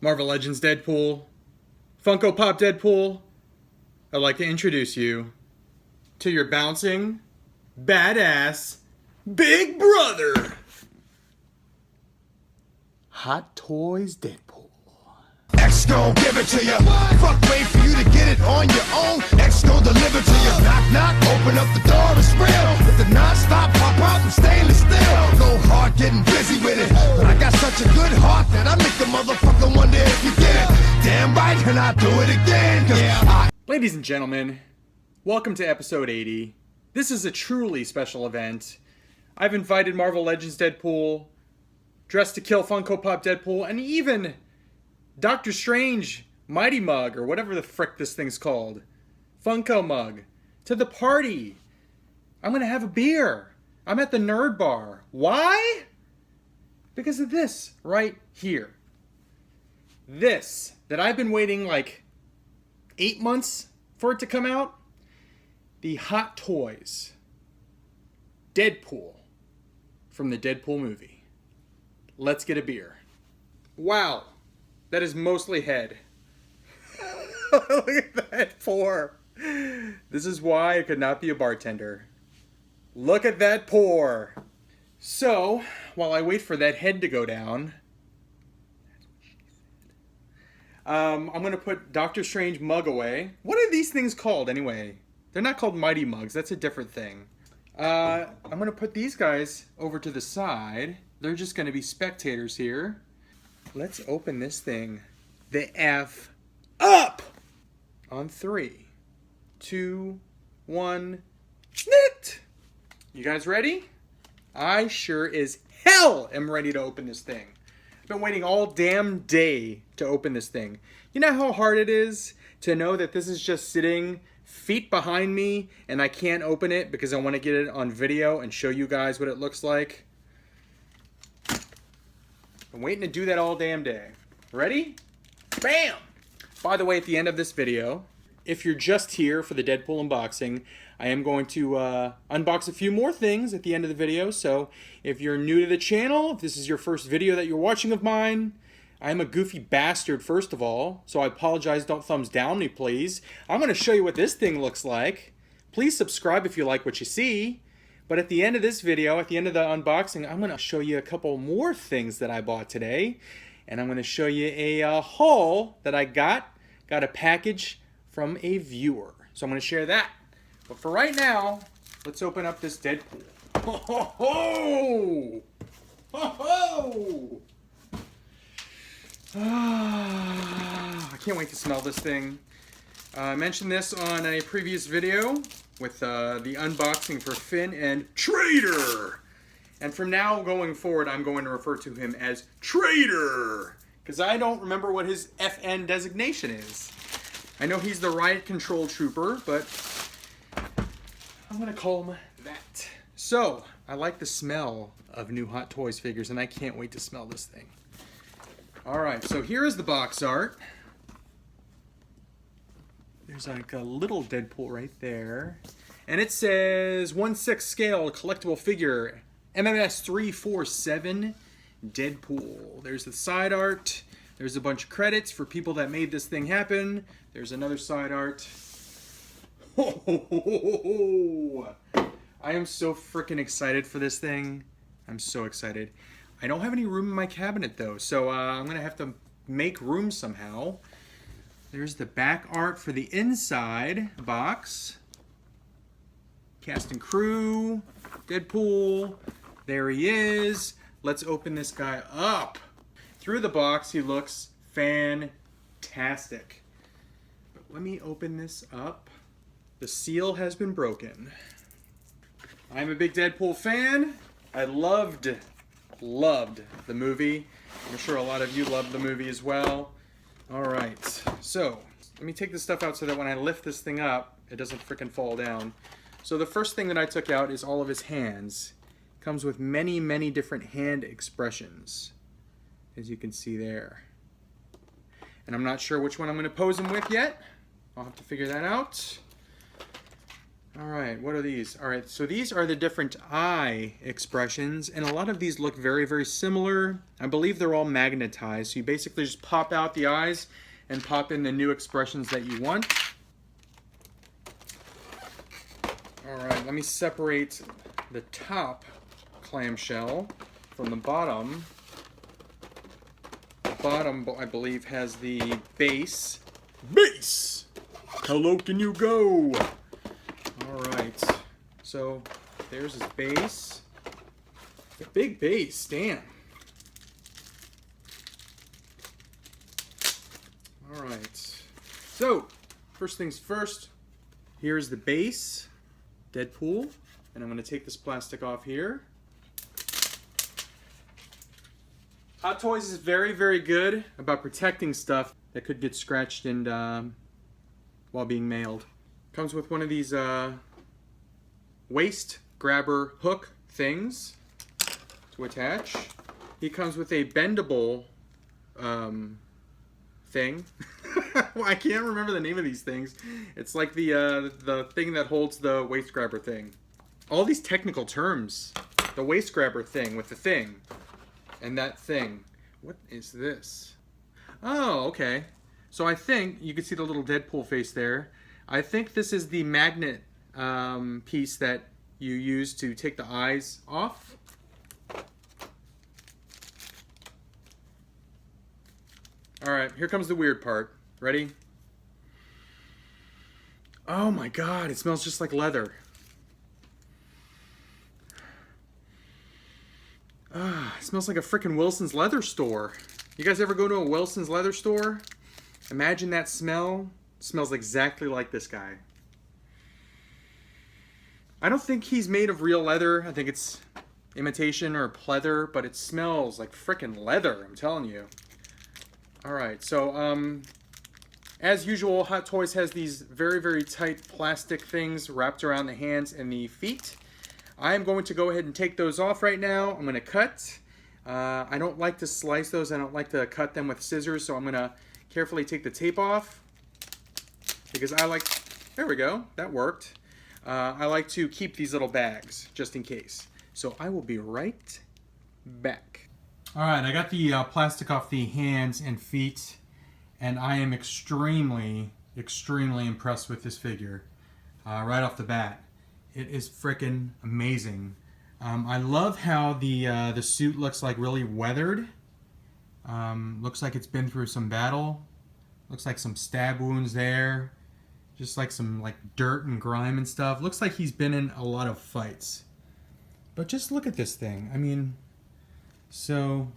Marvel Legends Deadpool, Funko Pop Deadpool, I'd like to introduce you to your bouncing, badass, big brother, Hot Toys Deadpool. X gon' give it to you. Fuck, wait for you to get it on your own. X gon' deliver to you. Knock, knock, open up the door, it's real. With the non-stop pop out and stainless steel. Go hard getting busy with it. But I got such a good heart that I make the motherfucker wonder if you get it. Damn right, and I do it again. Ladies and gentlemen, welcome to episode 80. This is a truly special event. I've invited Marvel Legends Deadpool, Dressed to Kill Funko Pop Deadpool, and even Doctor Strange Mighty Mug, or whatever the frick this thing's called, Funko Mug, to the party. I'm gonna have a beer. I'm at the Nerd Bar. Why? Because of this right here. This, that I've been waiting like 8 months for it to come out. The Hot Toys Deadpool from the Deadpool movie. Let's get a beer. Wow. That is mostly head. Look at that pour. This is why I could not be a bartender. Look at that pour. So, while I wait for that head to go down, I'm going to put Doctor Strange mug away. What are these things called anyway? They're not called Mighty Mugs. That's a different thing. I'm going to put these guys over to the side. They're just going to be spectators here. Let's open this thing the F up on 3, 2, 1, snit! You guys ready? I sure as hell am ready to open this thing. I've been waiting all damn day to open this thing. You know how hard it is to know that this is just sitting feet behind me and I can't open it because I want to get it on video and show you guys what it looks like? I'm waiting to do that all damn day. Ready? Bam! By the way, at the end of this video, if you're just here for the Deadpool unboxing, I am going to unbox a few more things at the end of the video. So if you're new to the channel, if this is your first video that you're watching of mine, I am a goofy bastard, first of all. So I apologize. Don't thumbs down me, please. I'm going to show you what this thing looks like. Please subscribe if you like what you see. But at the end of this video, at the end of the unboxing, I'm going to show you a couple more things that I bought today. And I'm going to show you a haul that I got. Got a package from a viewer. So I'm going to share that. But for right now, let's open up this Deadpool. Ho, ho, ho! Ho, ho! I can't wait to smell this thing. I mentioned this on a previous video with the unboxing for Finn and Trader. And from now going forward, I'm going to refer to him as Trader, because I don't remember what his FN designation is. I know he's the riot control trooper, but I'm going to call him that. So, I like the smell of new Hot Toys figures, and I can't wait to smell this thing. Alright, so here is the box art. There's like a little Deadpool right there. And it says 1/6 scale collectible figure MMS 347 Deadpool. There's the side art. There's a bunch of credits for people that made this thing happen. There's another side art. Oh, I am so freaking excited for this thing. I'm so excited. I don't have any room in my cabinet though, so I'm going to have to make room somehow. There's the back art for the inside box. Cast and crew, Deadpool, there he is. Let's open this guy up. Through the box, he looks fantastic. But let me open this up. The seal has been broken. I'm a big Deadpool fan. I loved the movie. I'm sure a lot of you loved the movie as well. Alright, so let me take this stuff out so that when I lift this thing up, it doesn't freaking fall down. So the first thing that I took out is all of his hands. Comes with many, many different hand expressions, as you can see there. And I'm not sure which one I'm going to pose him with yet. I'll have to figure that out. All right, what are these? All right, so these are the different eye expressions, and a lot of these look very, very similar. I believe they're all magnetized, so you basically just pop out the eyes and pop in the new expressions that you want. All right, let me separate the top clamshell from the bottom. The bottom, I believe, has the base. Base! How low can you go? Alright, so there's his base. A big base, damn. Alright, so first things first, here's the base, Deadpool, and I'm going to take this plastic off here. Hot Toys is very, very good about protecting stuff that could get scratched and while being mailed. Comes with one of these waist grabber hook things to attach. He comes with a bendable thing. Well, I can't remember the name of these things. It's like the thing that holds the waist grabber thing. All these technical terms. The waist grabber thing with the thing. And that thing. What is this? Oh, okay. So I think you can see the little Deadpool face there. I think this is the magnet piece that you use to take the eyes off. Alright, here comes the weird part. Ready? Oh my god, it smells just like leather. It smells like a frickin' Wilson's leather store. You guys ever go to a Wilson's leather store? Imagine that smell. It smells exactly like this guy. I don't think he's made of real leather. I think it's imitation or pleather, but it smells like frickin' leather, I'm telling you. Alright, so as usual, Hot Toys has these very, very tight plastic things wrapped around the hands and the feet. I am going to go ahead and take those off right now. I'm going to cut. I don't like to slice those. I don't like to cut them with scissors, so I'm going to carefully take the tape off. Because I like... There we go. That worked. I like to keep these little bags, just in case. So I will be right back. Alright, I got the plastic off the hands and feet, and I am extremely, extremely impressed with this figure. Right off the bat. It is frickin' amazing. I love how the suit looks like really weathered. Looks like it's been through some battle. Looks like some stab wounds there. Just like some like dirt and grime and stuff. Looks like he's been in a lot of fights. But just look at this thing. I mean, so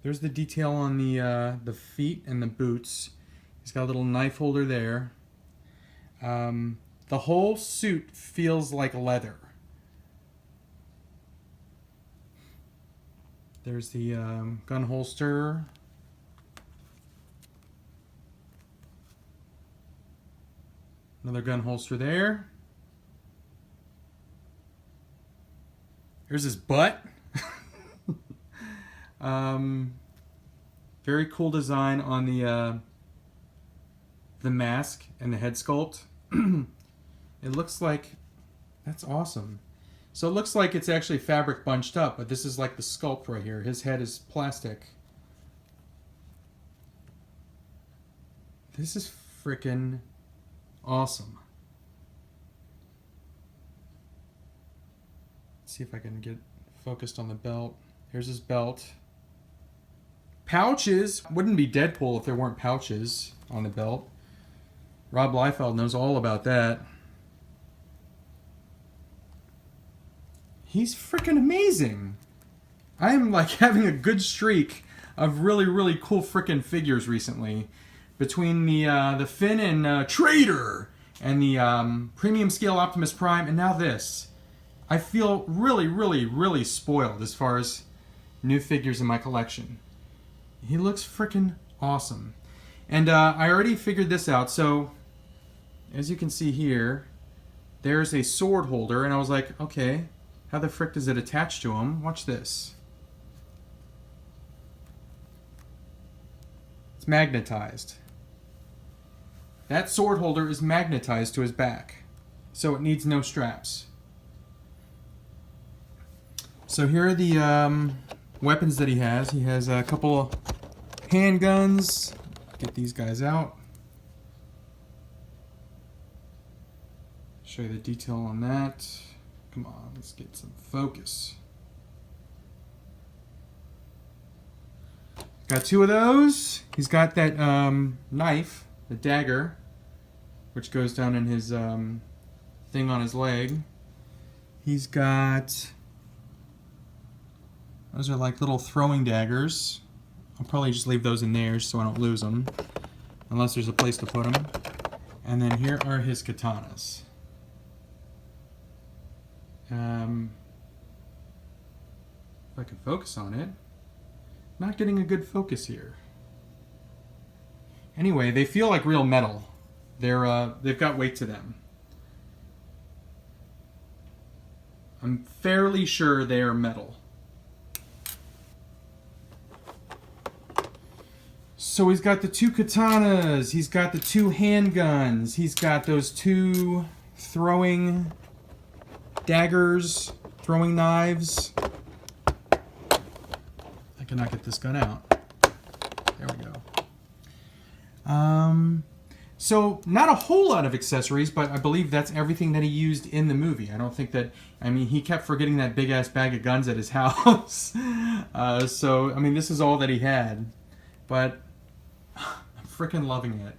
there's the detail on the feet and the boots. He's got a little knife holder there. The whole suit feels like leather. There's the gun holster. Another gun holster there. Here's his butt. Very cool design on the mask and the head sculpt. It looks like, that's awesome. So it looks like it's actually fabric bunched up, but this is like the sculpt right here. His head is plastic. This is freaking awesome. Let's see if I can get focused on the belt. Here's his belt. Pouches. Wouldn't be Deadpool if there weren't pouches on the belt. Rob Liefeld knows all about that. He's freaking amazing. I'm like having a good streak of really, really cool freaking figures recently. Between the Finn and Trader and the Premium Scale Optimus Prime and now this. I feel really, really, really spoiled as far as new figures in my collection. He looks freaking awesome. And I already figured this out. So, as you can see here, there's a sword holder. And I was like, okay, how the frick does it attach to him? Watch this. It's magnetized. That sword holder is magnetized to his back. so it needs no straps. So here are the weapons that he has. He has a couple of handguns. Get these guys out. Show you the detail on that. Come on, let's get some focus. Got two of those. He's got that knife, the dagger, which goes down in his thing on his leg. He's got... Those are like little throwing daggers. I'll probably just leave those in there so I don't lose them. Unless there's a place to put them. And then here are his katanas. If I can focus on it. Not getting a good focus here. Anyway, they feel like real metal. They've got weight to them. I'm fairly sure they are metal. So he's got the two katanas, he's got the two handguns, he's got those two throwing daggers, throwing knives. I cannot get this gun out. There we go. So not a whole lot of accessories, but I believe that's everything that he used in the movie. I don't think that, I mean, he kept forgetting that big ass bag of guns at his house. So, I mean, this is all that he had. But I'm freaking loving it.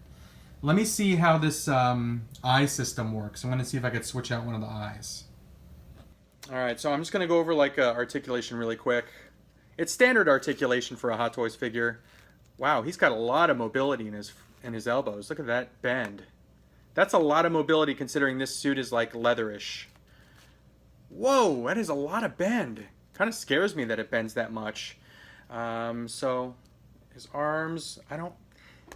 Let me see how this eye system works. I'm going to see if I could switch out one of the eyes. Alright, so I'm just going to go over like articulation really quick. It's standard articulation for a Hot Toys figure. Wow, he's got a lot of mobility in his elbows. Look at that bend. That's a lot of mobility considering this suit is like leatherish. Whoa, that is a lot of bend. Kind of scares me that it bends that much. So his arms, I don't...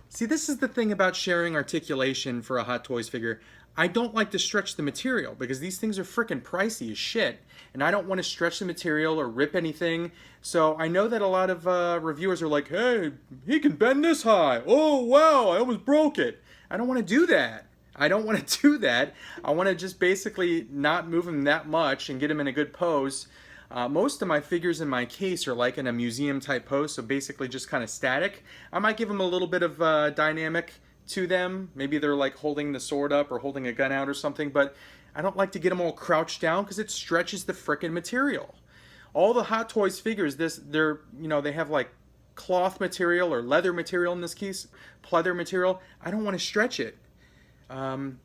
See, this is the thing about sharing articulation for a Hot Toys figure. I don't like to stretch the material because these things are freaking pricey as shit. And I don't want to stretch the material or rip anything. So I know that a lot of reviewers are like, hey, he can bend this high. Oh, wow, I almost broke it. I don't want to do that. I don't want to do that. I want to just basically not move him that much and get him in a good pose. Most of my figures in my case are like in a museum type pose, so basically just kind of static. I might give them a little bit of dynamic to them. Maybe they're like holding the sword up or holding a gun out or something, but I don't like to get them all crouched down because it stretches the frickin' material. All the Hot Toys figures, they have like cloth material or leather material in this case, pleather material. I don't want to stretch it.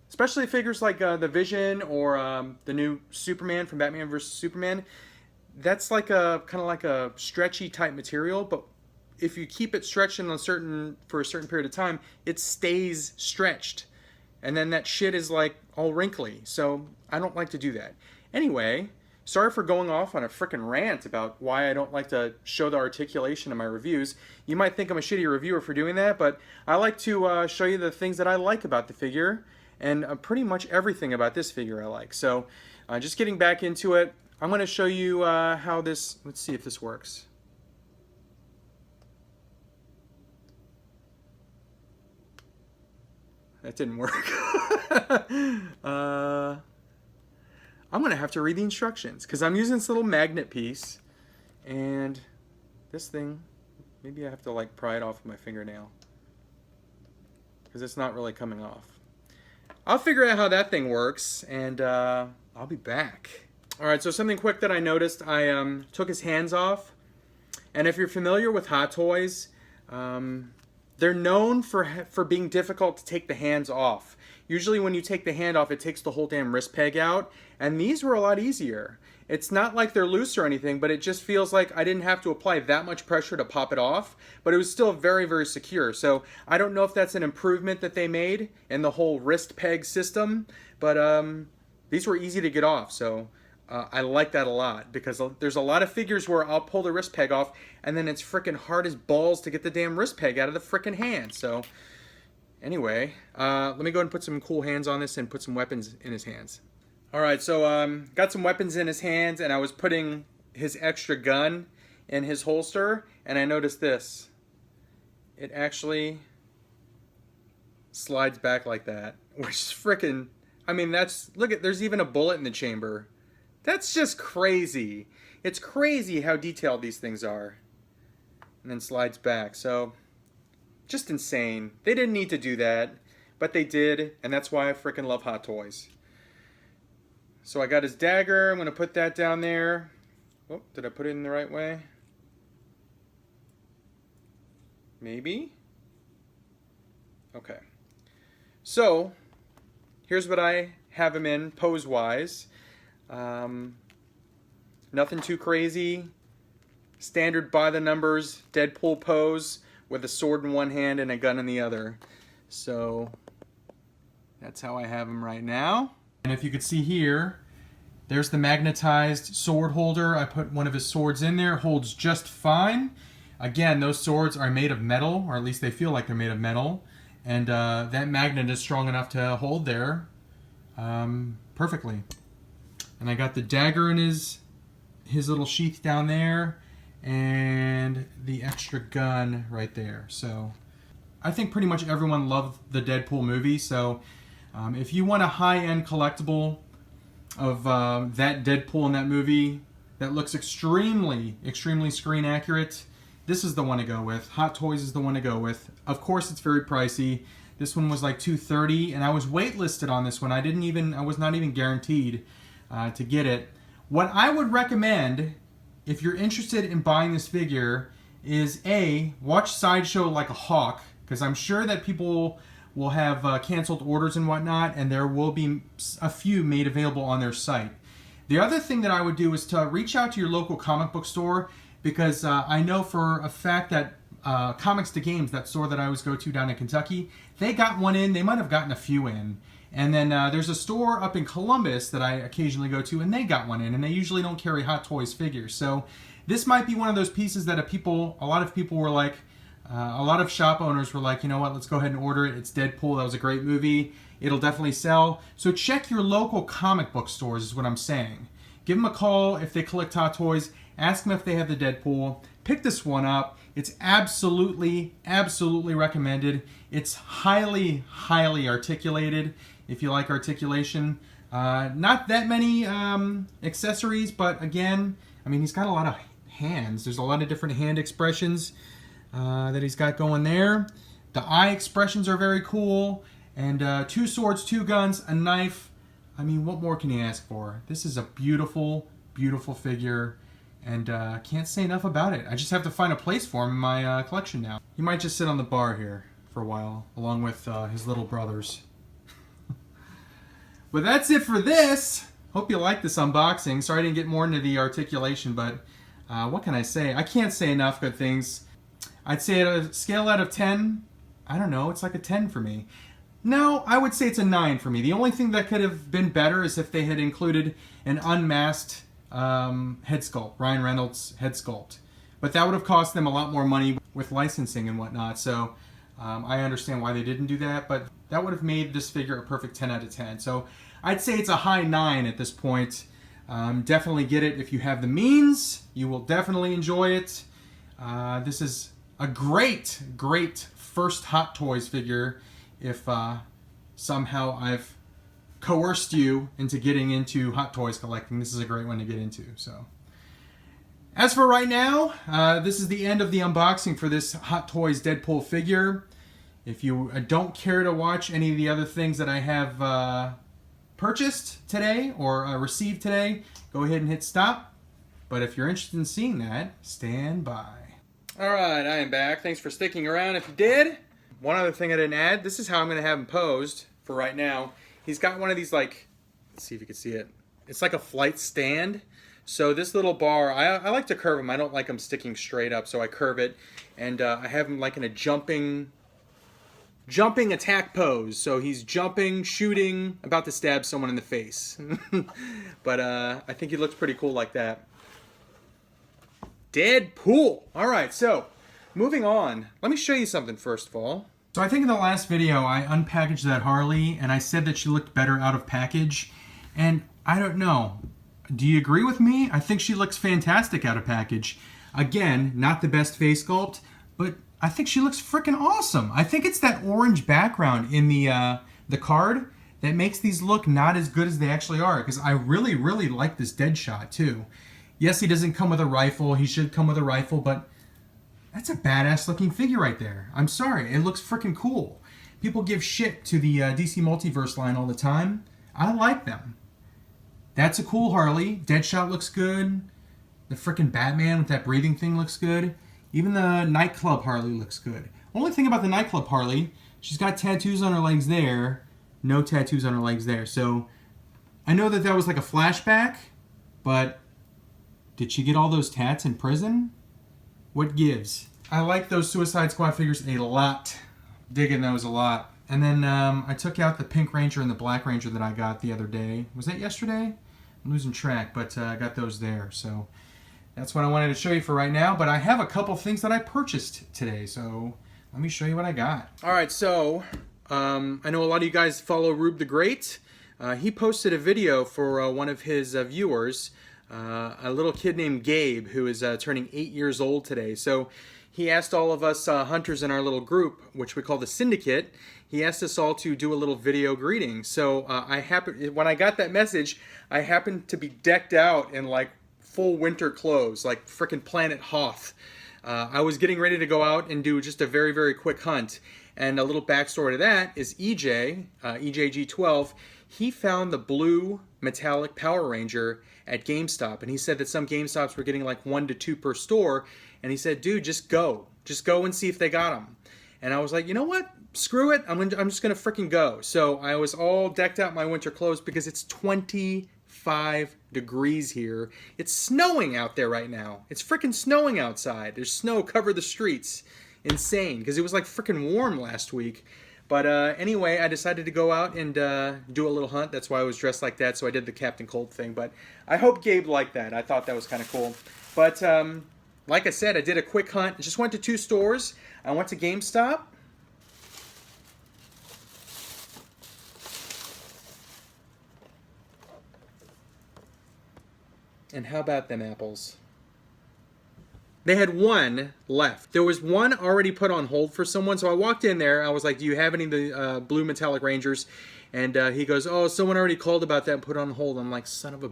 Especially figures like the Vision or the new Superman from Batman vs. Superman. That's like a kind of like a stretchy type material, but if you keep it stretched for a certain period of time, it stays stretched. And then that shit is like all wrinkly. So I don't like to do that. Anyway, sorry for going off on a frickin' rant about why I don't like to show the articulation in my reviews. You might think I'm a shitty reviewer for doing that, but I like to show you the things that I like about the figure, and pretty much everything about this figure I like. So just getting back into it, I'm going to show you how this, let's see if this works. That didn't work. I'm going to have to read the instructions because I'm using this little magnet piece, and this thing, maybe I have to like pry it off with my fingernail because it's not really coming off. I'll figure out how that thing works, and I'll be back. Alright, so something quick that I noticed, I took his hands off, and if you're familiar with Hot Toys, they're known for being difficult to take the hands off. Usually when you take the hand off, it takes the whole damn wrist peg out, and these were a lot easier. It's not like they're loose or anything, but it just feels like I didn't have to apply that much pressure to pop it off, but it was still very, very secure. So I don't know if that's an improvement that they made in the whole wrist peg system, but these were easy to get off, so I like that a lot, because there's a lot of figures where I'll pull the wrist peg off and then it's freaking hard as balls to get the damn wrist peg out of the freaking hand. So anyway, let me go ahead and put some cool hands on this and put some weapons in his hands. Alright, so got some weapons in his hands, and I was putting his extra gun in his holster, and I noticed this. It actually slides back like that, which is freaking... I mean, look at, there's even a bullet in the chamber. That's just crazy. It's crazy how detailed these things are. And then slides back. So, just insane. They didn't need to do that, but they did, and that's why I freaking love Hot Toys. So I got his dagger. I'm going to put that down there. Oh, did I put it in the right way? Maybe? Okay. So, here's what I have him in pose-wise. Nothing too crazy. Standard by-the-numbers Deadpool pose with a sword in one hand and a gun in the other. So, that's how I have him right now. And if you could see here, there's the magnetized sword holder. I put one of his swords in there. Holds just fine. Again, those swords are made of metal, or at least they feel like they're made of metal. And that magnet is strong enough to hold there perfectly. And I got the dagger in his little sheath down there, and the extra gun right there. So I think pretty much everyone loved the Deadpool movie. So if you want a high-end collectible of that Deadpool in that movie that looks extremely screen accurate, this is the one to go with. Hot Toys is the one to go with. Of course, it's very pricey. This one was like $230, and I was waitlisted on this one. I was not even guaranteed to get it. What I would recommend, if you're interested in buying this figure, is A, watch Sideshow like a hawk, because I'm sure that people will have canceled orders and whatnot, and there will be a few made available on their site. The other thing that I would do is to reach out to your local comic book store, because I know for a fact that Comics to Games, that store that I always go to down in Kentucky, they got one in. They might have gotten a few in. And then there's a store up in Columbus that I occasionally go to, and they got one in, and they usually don't carry Hot Toys figures. So this might be one of those pieces that a lot of people were like, a lot of shop owners were like, you know what, let's go ahead and order it. It's Deadpool. That was a great movie. It'll definitely sell. So check your local comic book stores is what I'm saying. Give them a call if they collect Hot Toys. Ask them if they have the Deadpool. Pick this one up. It's absolutely recommended. It's highly articulated if you like articulation. Not that many accessories, but again, I mean, he's got a lot of hands. There's a lot of different hand expressions that he's got going there. The eye expressions are very cool. And 2 swords, 2 guns, a knife. I mean, what more can you ask for? This is a beautiful figure. And can't say enough about it. I just have to find a place for him in my collection now. He might just sit on the bar here for a while, along with his little brothers. But that's it for this. Hope you liked this unboxing. Sorry I didn't get more into the articulation, but what can I say? I can't say enough good things. I'd say at a scale out of 10, I don't know, it's like a 10 for me. No, I would say it's a 9 for me. The only thing that could have been better is if they had included an unmasked head sculpt, Ryan Reynolds head sculpt. But that would have cost them a lot more money with licensing and whatnot, so I understand why they didn't do that, but that would have made this figure a perfect 10 out of 10. So I'd say it's a high 9 at this point. Definitely get it if you have the means. You will definitely enjoy it. This is a great first Hot Toys figure if somehow I've coerced you into getting into Hot Toys collecting. This is a great one to get into. So, as for right now, this is the end of the unboxing for this Hot Toys Deadpool figure. If you don't care to watch any of the other things that I have purchased today or received today, go ahead and hit stop. But if you're interested in seeing that, stand by. Alright, I am back. Thanks for sticking around if you did. One other thing I didn't add, this is how I'm going to have him posed for right now. He's got one of these, like, let's see if you can see it. It's like a flight stand. So this little bar, I like to curve him. I don't like him sticking straight up, so I curve it. And I have him like in a jumping attack pose. So he's jumping, shooting, about to stab someone in the face. But I think he looks pretty cool like that. Deadpool. Alright, so moving on. Let me show you something first of all. So I think in the last video I unpackaged that Harley and I said that she looked better out of package. And I don't know. Do you agree with me? I think she looks fantastic out of package. Again, not the best face sculpt, but I think she looks freaking awesome. I think it's that orange background in the card that makes these look not as good as they actually are. Because I really, really like this Deadshot too. Yes, he doesn't come with a rifle. He should come with a rifle, but that's a badass looking figure right there. I'm sorry, it looks freaking cool. People give shit to the DC Multiverse line all the time. I like them. That's a cool Harley. Deadshot looks good. The frickin' Batman with that breathing thing looks good. Even the nightclub Harley looks good. Only thing about the nightclub Harley, she's got tattoos on her legs there. No tattoos on her legs there. So I know that was like a flashback, but did she get all those tats in prison? What gives? I like those Suicide Squad figures a lot. Digging those a lot. And then I took out the Pink Ranger and the Black Ranger that I got the other day. Was that yesterday? I'm losing track, but I got those there. So that's what I wanted to show you for right now. But I have a couple things that I purchased today. So let me show you what I got. All right, so I know a lot of you guys follow Rube the Great. He posted a video for one of his viewers, a little kid named Gabe, who is turning 8 years old today. So he asked all of us hunters in our little group, which we call the Syndicate, he asked us all to do a little video greeting. So when I got that message, I happened to be decked out in like full winter clothes, like frickin' Planet Hoth. I was getting ready to go out and do just a very, very quick hunt. And a little backstory to that is EJ, EJG12, he found the blue metallic Power Ranger at GameStop. And he said that some GameStops were getting like 1 to 2 per store. And he said, dude, just go. Just go and see if they got them. And I was like, you know what? Screw it. I'm just going to freaking go. So I was all decked out in my winter clothes because it's 25 degrees here. It's snowing out there right now. It's freaking snowing outside. There's snow covered the streets. Insane. Because it was like freaking warm last week. But anyway, I decided to go out and do a little hunt. That's why I was dressed like that. So I did the Captain Cold thing. But I hope Gabe liked that. I thought that was kind of cool. But like I said, I did a quick hunt. I just went to 2 stores. I went to GameStop. And how about them apples? They had 1 left. There was 1 already put on hold for someone. So I walked in there. I was like, do you have any of the blue metallic Rangers? And he goes, oh, someone already called about that and put it on hold. I'm like, son of a...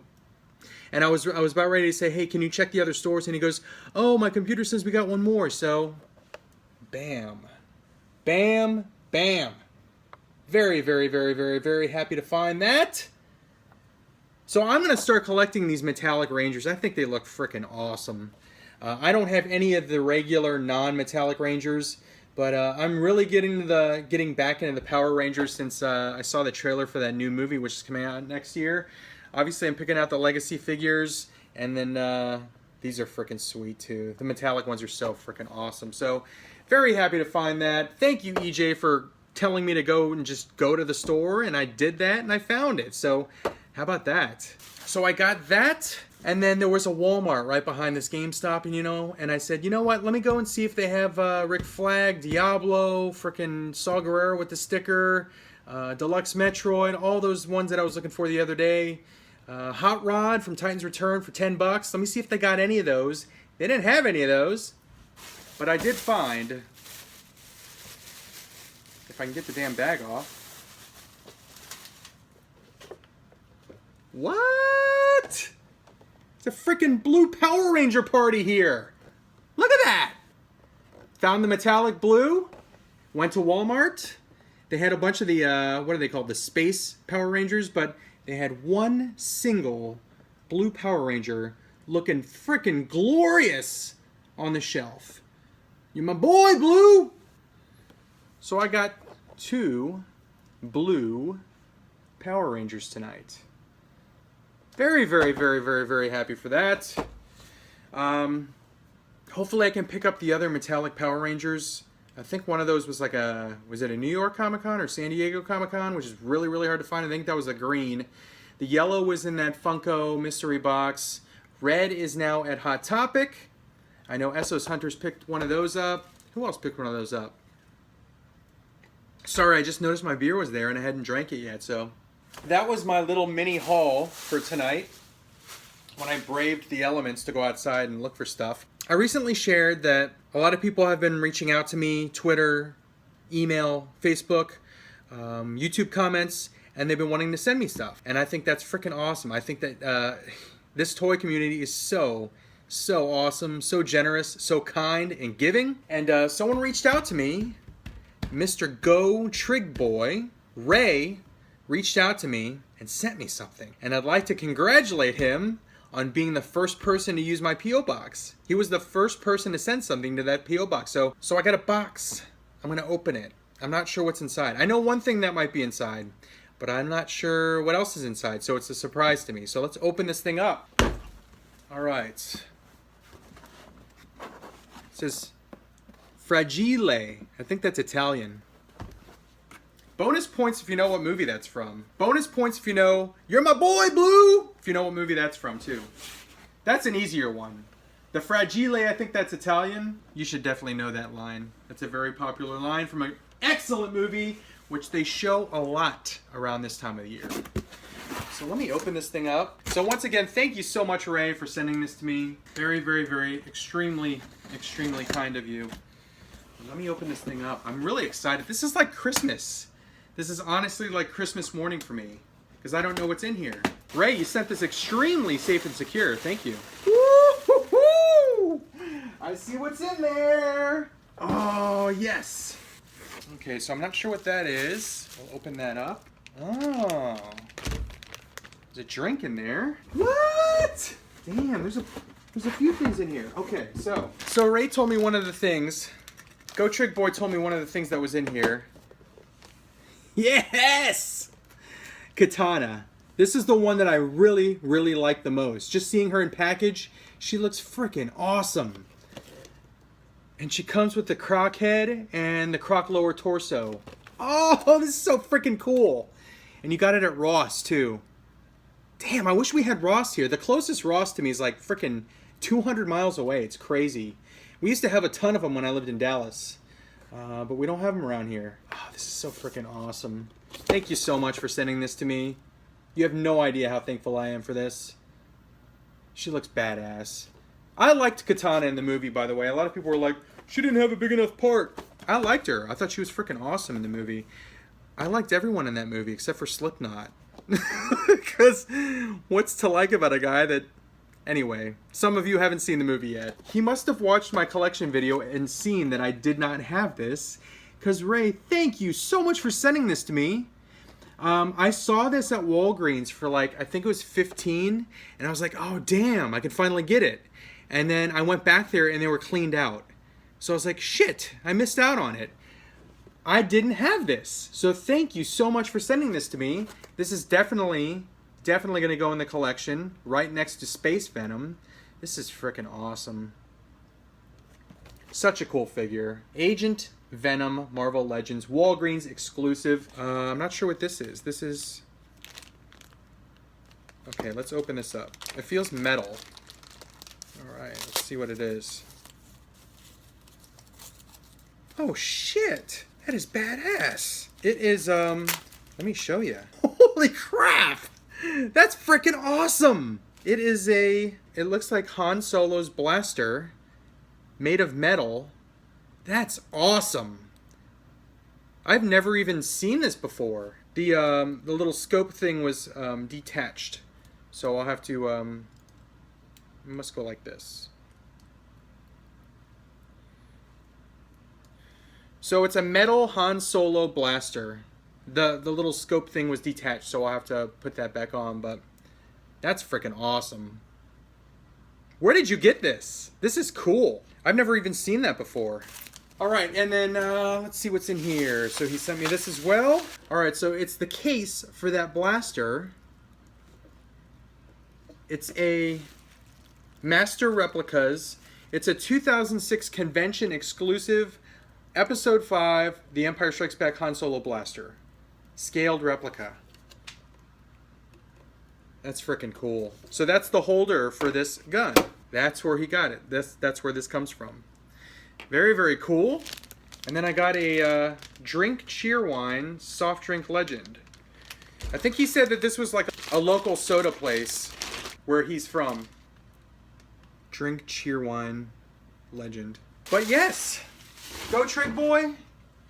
And I was about ready to say, hey, can you check the other stores? And he goes, oh, my computer says we got 1 more. So, bam. Bam. Bam. Very, very, very, very, very happy to find that. So I'm going to start collecting these metallic Rangers. I think they look freaking awesome. I don't have any of the regular non-metallic Rangers, but I'm really getting back into the Power Rangers since I saw the trailer for that new movie, which is coming out next year. Obviously, I'm picking out the Legacy figures, and then these are freaking sweet too. The metallic ones are so freaking awesome. So very happy to find that. Thank you, EJ, for telling me to go and just go to the store, and I did that, and I found it. So how about that? So I got that, and then there was a Walmart right behind this GameStop, and I said, you know what? Let me go and see if they have Rick Flag, Diablo, frickin' Saw Gerrera with the sticker, Deluxe Metroid, all those ones that I was looking for the other day. Hot Rod from Titan's Return for $10. Let me see if they got any of those. They didn't have any of those, but I did find, if I can get the damn bag off. What? It's a freaking blue Power Ranger party here. Look at that. Found the metallic blue. Went to Walmart. They had a bunch of the, what are they called? The Space Power Rangers, but they had 1 single blue Power Ranger looking freaking glorious on the shelf. You're my boy, Blue. So I got 2 blue Power Rangers tonight. Very, very, very, very, very happy for that. Hopefully I can pick up the other metallic Power Rangers. I think one of those was like was it a New York Comic-Con or San Diego Comic-Con, which is really, really hard to find. I think that was a green. The yellow was in that Funko mystery box. Red is now at Hot Topic. I know Essos Hunters picked one of those up. Who else picked one of those up? Sorry, I just noticed my beer was there and I hadn't drank it yet, so... That was my little mini haul for tonight when I braved the elements to go outside and look for stuff. I recently shared that a lot of people have been reaching out to me, Twitter, email, Facebook, YouTube comments, and they've been wanting to send me stuff. And I think that's freaking awesome. I think that this toy community is so awesome, so generous, so kind and giving. And someone reached out to me, Mr. Go Trig Boy, Ray, reached out to me and sent me something. And I'd like to congratulate him on being the first person to use my P.O. box. He was the first person to send something to that P.O. box. So I got a box. I'm going to open it. I'm not sure what's inside. I know one thing that might be inside, but I'm not sure what else is inside. So it's a surprise to me. So let's open this thing up. All right. It says Fragile. I think that's Italian. Bonus points if you know what movie that's from. Bonus points if you know You're My Boy Blue, if you know what movie that's from too. That's an easier one. The Fragile, I think that's Italian. You should definitely know that line. That's a very popular line from an excellent movie, which they show a lot around this time of the year. So let me open this thing up. So once again, thank you so much, Ray, for sending this to me. Very, extremely kind of you. Let me open this thing up. I'm really excited. This is like Christmas. This is honestly like Christmas morning for me, because I don't know what's in here. Ray, you sent this extremely safe and secure. Thank you. Woo-hoo-hoo! I see what's in there. Oh, yes. Okay, so I'm not sure what that is. We'll open that up. Oh. There's a drink in there. What? Damn, there's a few things in here. Okay, so Ray told me one of the things. Go Trick Boy told me one of the things that was in here. Yes! Katana. This is the one that I really like the most. Just seeing her in package, she looks freaking awesome. And she comes with the croc head and the croc lower torso. Oh, this is so freaking cool. And you got it at Ross too. Damn, I wish we had Ross here. The closest Ross to me is like freaking 200 miles away. It's crazy. We used to have a ton of them when I lived in Dallas. But we don't have them around here. Oh, this is so freaking awesome. Thank you so much for sending this to me. You have no idea how thankful I am for this. She looks badass. I liked Katana in the movie, by the way. A lot of people were like, she didn't have a big enough part. I liked her. I thought she was freaking awesome in the movie. I liked everyone in that movie except for Slipknot. Because what's to like about a guy that... Anyway, some of you haven't seen the movie yet. He must have watched my collection video and seen that I did not have this. Because Ray, thank you so much for sending this to me. I saw this at Walgreens for like, I think it was $15. And I was like, oh damn, I can finally get it. And then I went back there and they were cleaned out. So I was like, shit, I missed out on it. I didn't have this. So thank you so much for sending this to me. This is definitely going to go in the collection right next to Space Venom. This is freaking awesome. Such a cool figure. Agent Venom, Marvel Legends, Walgreens exclusive. I'm not sure what this is. This is... Okay, let's open this up. It feels metal. Alright, let's see what it is. Oh shit! That is badass. It is, let me show you. Holy crap! That's freaking awesome! It is it looks like Han Solo's blaster made of metal. That's awesome. I've never even seen this before. The little scope thing was detached. So I'll have to, must go like this. So it's a metal Han Solo blaster. The little scope thing was detached, so I'll have to put that back on, but that's freaking awesome. Where did you get this? This is cool. I've never even seen that before. Alright, and then let's see what's in here. So he sent me this as well. Alright, so it's the case for that blaster. It's a Master Replicas. It's a 2006 convention exclusive Episode 5, The Empire Strikes Back Han Solo blaster. Scaled replica. That's freaking cool. So that's the holder for this gun. That's where he got it. That's where this comes from. Very, very cool. And then I got a Drink Cheerwine Soft Drink Legend. I think he said that this was like a local soda place where he's from. Drink Cheerwine Legend. But yes! Go Trig Boy!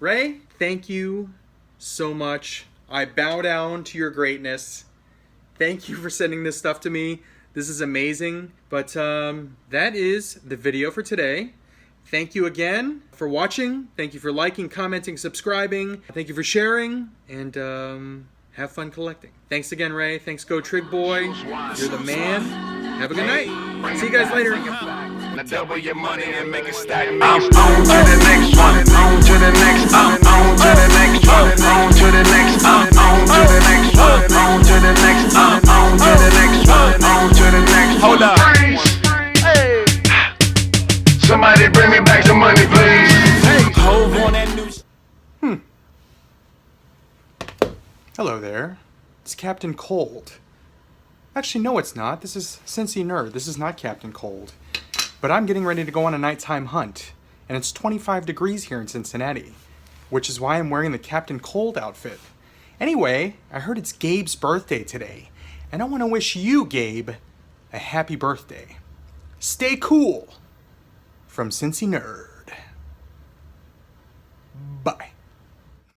Ray, thank you so much I bow down to your greatness. Thank you for sending this stuff to me. This is amazing. But that is the video for today. Thank you again for watching. Thank you for liking, commenting, subscribing. Thank you for sharing. And have fun collecting. Thanks again, Ray. Thanks, Go Trig Boy. You're the man. Have a good night. See you guys later. Now double your money and make it stack. I'm on to the next one. On to the next. I'm on to the next one. On to the next. I'm on to the next one. On to the next. I'm on to the next one. On to the next. Hold up. Hey. Somebody bring me back some money, please. Hey. Hove on that new. Hello there. It's Captain Cold. Actually, no, it's not. This is Cincy Nerd. This is not Captain Cold. But I'm getting ready to go on a nighttime hunt, and it's 25 degrees here in Cincinnati, which is why I'm wearing the Captain Cold outfit. Anyway, I heard it's Gabe's birthday today, and I want to wish you, Gabe, a happy birthday. Stay cool. From Cincy Nerd.